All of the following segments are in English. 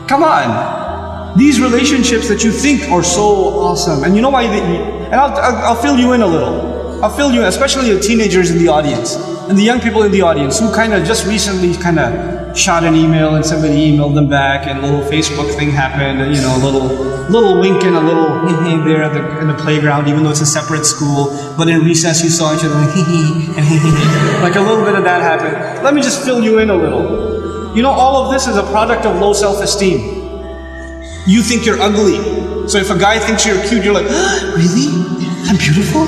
Come on. These relationships that you think are so awesome, and you know why? And I'll fill you in a little. I'll fill you in, especially the teenagers in the audience and the young people in the audience who kind of just recently kind of shot an email and somebody emailed them back, and a little Facebook thing happened, and, you know, a little wink and a little there in the playground, even though it's a separate school. But in recess, you saw each other like and like a little bit of that happened. Let me just fill you in a little. You know, all of this is a product of low self-esteem. You think you're ugly. So if a guy thinks you're cute, you're like, really? I'm beautiful?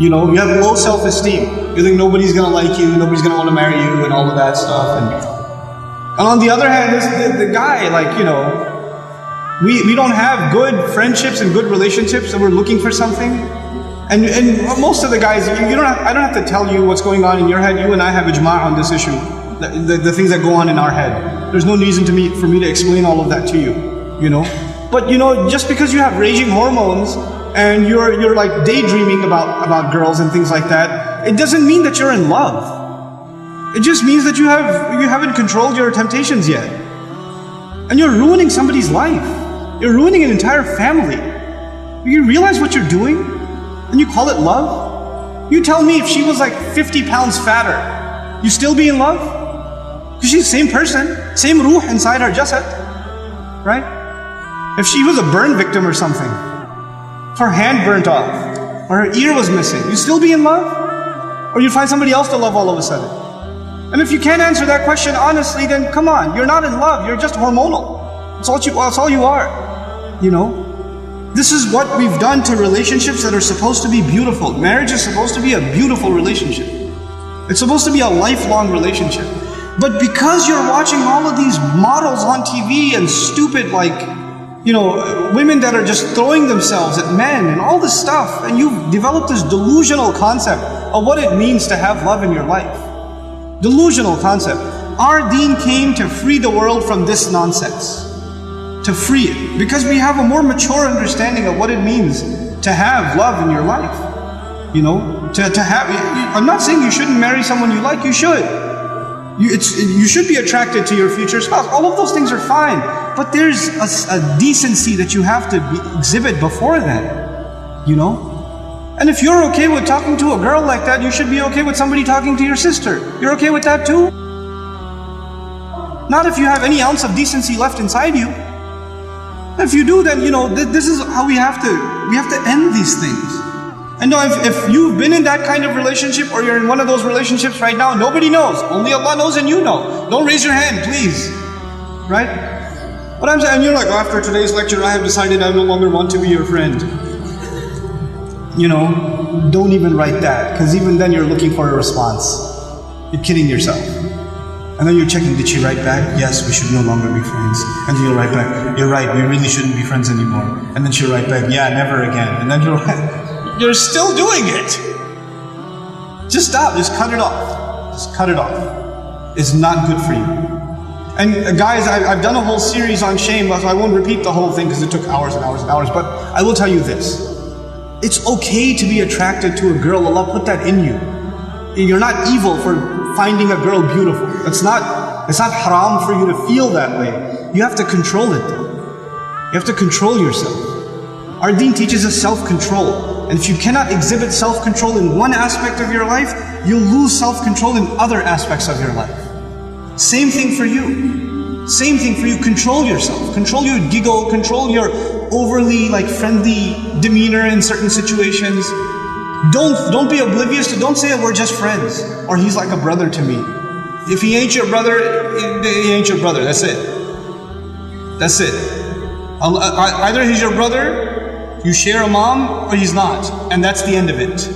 You know, you have low self-esteem. You think nobody's gonna like you, nobody's gonna want to marry you, and all of that stuff. And on the other hand, the guy, like, you know, we don't have good friendships and good relationships, and we're looking for something. And most of the guys, I don't have to tell you what's going on in your head. You and I have ijma' on this issue. The things that go on in our head. There's no reason for me to explain all of that to you, you know. But you know, just because you have raging hormones and you're like daydreaming about girls and things like that, it doesn't mean that you're in love. It just means that you haven't controlled your temptations yet. And you're ruining somebody's life. You're ruining an entire family. You realize what you're doing? And you call it love? You tell me, if she was like 50 pounds fatter, you still be in love? Because she's the same person, same ruh inside her jasad, right? If she was a burn victim or something, if her hand burnt off, or her ear was missing, you still be in love? Or you'd find somebody else to love all of a sudden? And if you can't answer that question honestly, then come on, you're not in love, you're just hormonal. That's all you are, you know? This is what we've done to relationships that are supposed to be beautiful. Marriage is supposed to be a beautiful relationship. It's supposed to be a lifelong relationship. But because you're watching all of these models on TV and stupid, like, you know, women that are just throwing themselves at men and all this stuff, and you've developed this delusional concept of what it means to have love in your life. Delusional concept. Our deen came to free the world from this nonsense. To free it. Because we have a more mature understanding of what it means to have love in your life. You know, to have, I'm not saying you shouldn't marry someone you like, you should. You should be attracted to your future spouse. All of those things are fine. But there's a decency that you have to exhibit before then. You know? And if you're okay with talking to a girl like that, you should be okay with somebody talking to your sister. You're okay with that too? Not if you have any ounce of decency left inside you. If you do, then, you know, this is how we have to end these things. And no, if you've been in that kind of relationship, or you're in one of those relationships right now, nobody knows. Only Allah knows and you know. Don't raise your hand, please. Right? But I'm saying, you're like, after today's lecture, I have decided I no longer want to be your friend. You know, don't even write that, because even then you're looking for a response. You're kidding yourself. And then you're checking, did she write back? Yes, we should no longer be friends. And then you'll write back, you're right, we really shouldn't be friends anymore. And then she'll write back, yeah, never again. And then you're still doing it. Just stop, just cut it off. Just cut it off. It's not good for you. And guys, I've done a whole series on shame, so I won't repeat the whole thing because it took hours and hours and hours, but I will tell you this. It's okay to be attracted to a girl. Allah put that in you. You're not evil for finding a girl beautiful. It's not haram for you to feel that way. You have to control it though. You have to control yourself. Our deen teaches us self-control. And if you cannot exhibit self-control in one aspect of your life, you'll lose self-control in other aspects of your life. Same thing for you. Same thing for you. Control yourself. Control your giggle. Control your overly friendly demeanor in certain situations. Don't be oblivious to, don't say we're just friends, or he's like a brother to me. If he ain't your brother, he ain't your brother. That's it. That's it. Either he's your brother, you share a mom, or he's not. And that's the end of it.